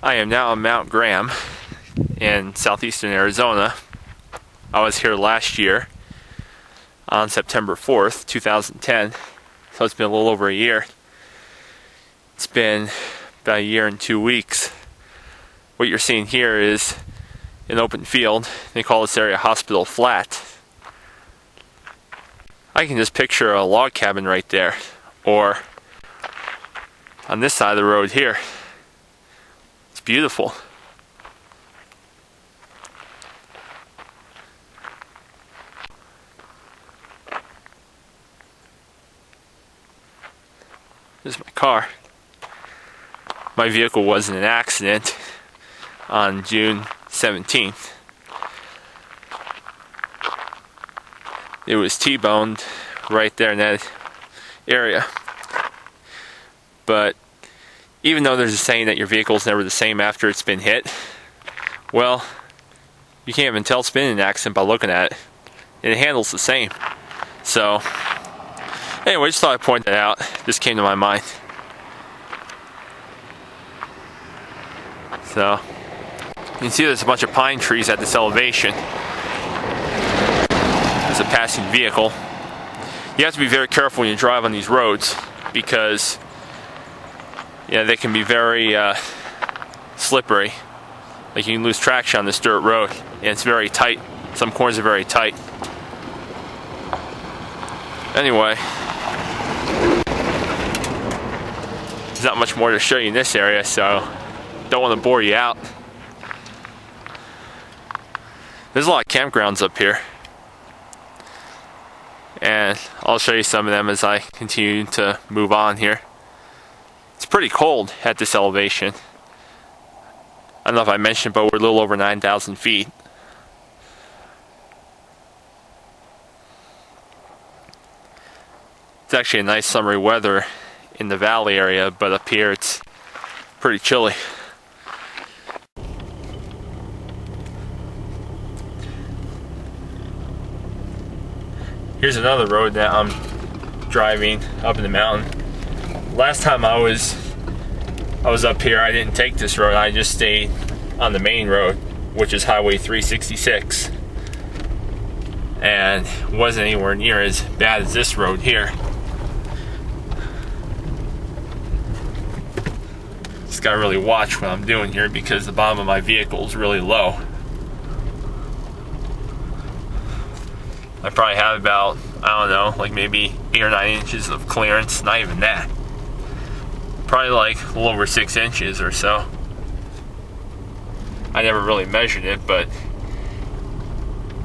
I am now on Mount Graham in southeastern Arizona. I was here last year on September 4th, 2010, so it's been a little over a year. It's been about a year and 2 weeks. What you're seeing here is an open field. They call this area Hospital Flat. I can just picture a log cabin right there, or on this side of the road here. It's beautiful. This is my car. My vehicle was in an accident on June 17th. It was T-boned right there in that area. But even though there's a saying that your vehicle's never the same after it's been hit, well, you can't even tell it's been in an accident by looking at it. And it handles the same. So, anyway, just thought I'd point that out. This came to my mind. So, you can see there's a bunch of pine trees at this elevation. There's a passing vehicle. You have to be very careful when you drive on these roads because they can be very slippery. Like you can lose traction on this dirt road, and it's very tight. Some corners are very tight. Anyway, there's not much more to show you in this area, so don't want to bore you out. There's a lot of campgrounds up here, and I'll show you some of them as I continue to move on here. It's pretty cold at this elevation. I don't know if I mentioned, but we're a little over 9,000 feet. It's actually a nice summery weather in the valley area, but up here it's pretty chilly. Here's another road that I'm driving up in the mountain. Last time I was up here, I didn't take this road. I just stayed on the main road, which is Highway 366, and wasn't anywhere near as bad as this road here. Just gotta really watch what I'm doing here because the bottom of my vehicle is really low. I probably have about, I don't know, like maybe 8 or 9 inches of clearance, not even that. Probably like a little over 6 inches or so. I never really measured it, but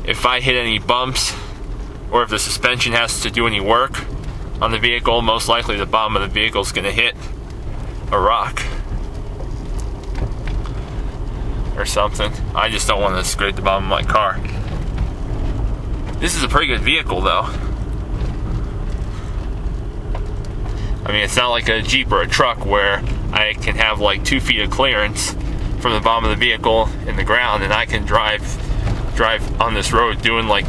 if I hit any bumps or if the suspension has to do any work on the vehicle, most likely the bottom of the vehicle is going to hit a rock or something. I just don't want to scrape the bottom of my car. This is a pretty good vehicle though. I mean, it's not like a Jeep or a truck where I can have like 2 feet of clearance from the bottom of the vehicle in the ground and I can drive on this road doing like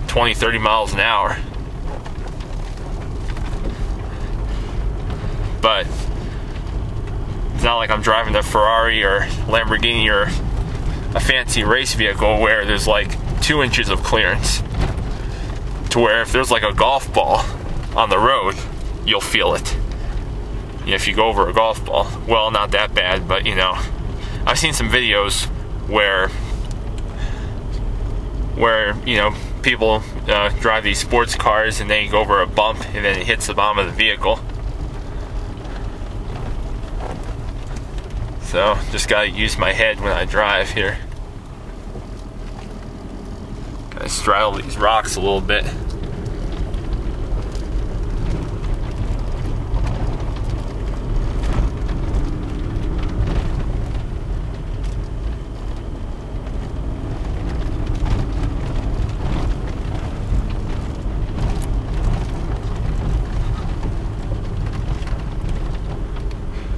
20-30 miles an hour. But it's not like I'm driving a Ferrari or Lamborghini or a fancy race vehicle where there's like 2 inches of clearance, to where if there's like a golf ball on the road, you'll feel it. If you go over a golf ball, well, not that bad, but I've seen some videos where people drive these sports cars and they go over a bump and then it hits the bottom of the vehicle. So just gotta use my head when I drive here. Gotta straddle these rocks a little bit.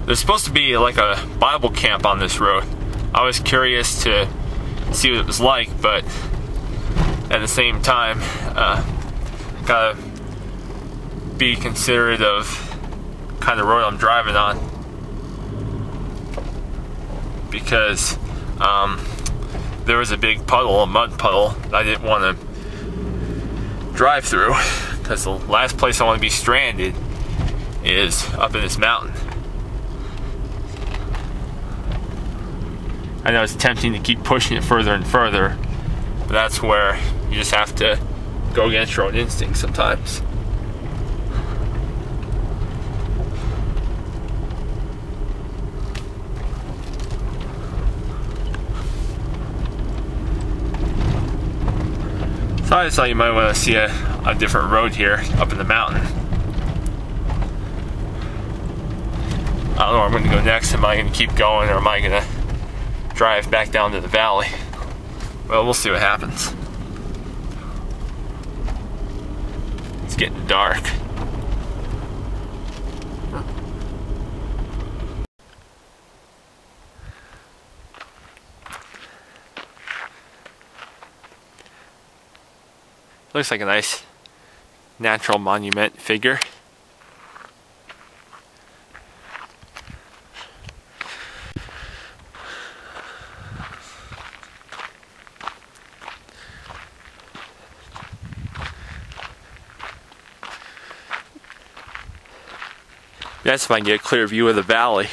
There's supposed to be like a Bible camp on this road. I was curious to see what it was like, but at the same time, gotta be considerate of kind of road I'm driving on. because there was a big puddle, a mud puddle, that I didn't want to drive through, because the last place I want to be stranded is up in this mountain. I know it's tempting to keep pushing it further and further, but that's where you just have to go against your own instincts sometimes. So I just thought you might want to see a different road here up in the mountain. I don't know where I'm going to go next. Am I going to keep going, or am I going to drive back down to the valley? Well, we'll see what happens. It's getting dark. Looks like a nice natural monument figure. That's if I can get a clear view of the valley.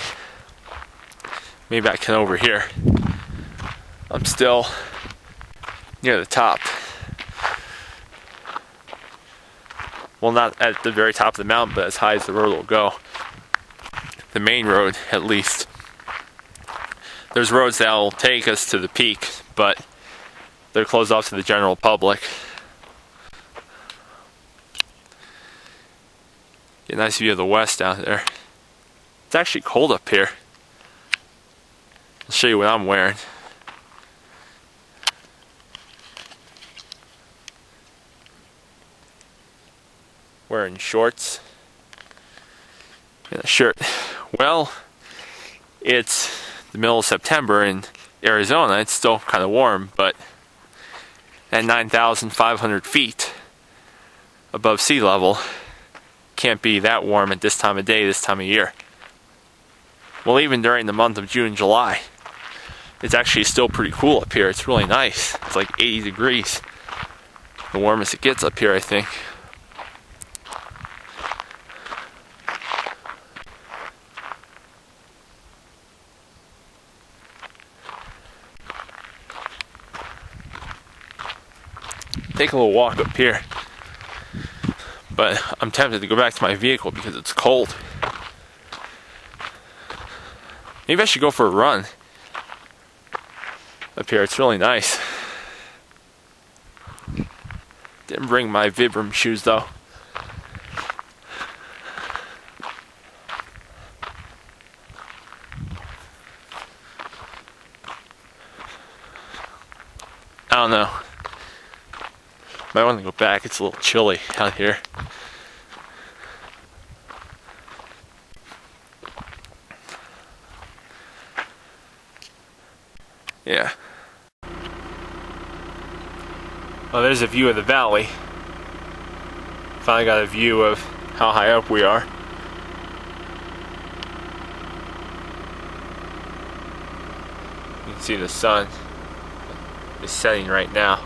Maybe I can over here. I'm still near the top. Well, not at the very top of the mountain, but as high as the road will go. The main road, at least. There's roads that will take us to the peak, but they're closed off to the general public. Get a nice view of the west down there. It's actually cold up here. I'll show you what I'm wearing. Wearing shorts and a shirt. Well, it's the middle of September in Arizona. It's still kind of warm, but at 9,500 feet above sea level, can't be that warm at this time of day, this time of year. Well, even during the month of June, July, it's actually still pretty cool up here. It's really nice. It's like 80 degrees. The warmest it gets up here, I think. Take a little walk up here, but I'm tempted to go back to my vehicle because it's cold. Maybe I should go for a run up here. It's really nice. Didn't bring my Vibram shoes though. I don't know. Might want to go back. It's a little chilly out here. Yeah. Well, there's a view of the valley. Finally got a view of how high up we are. You can see the sun is setting right now.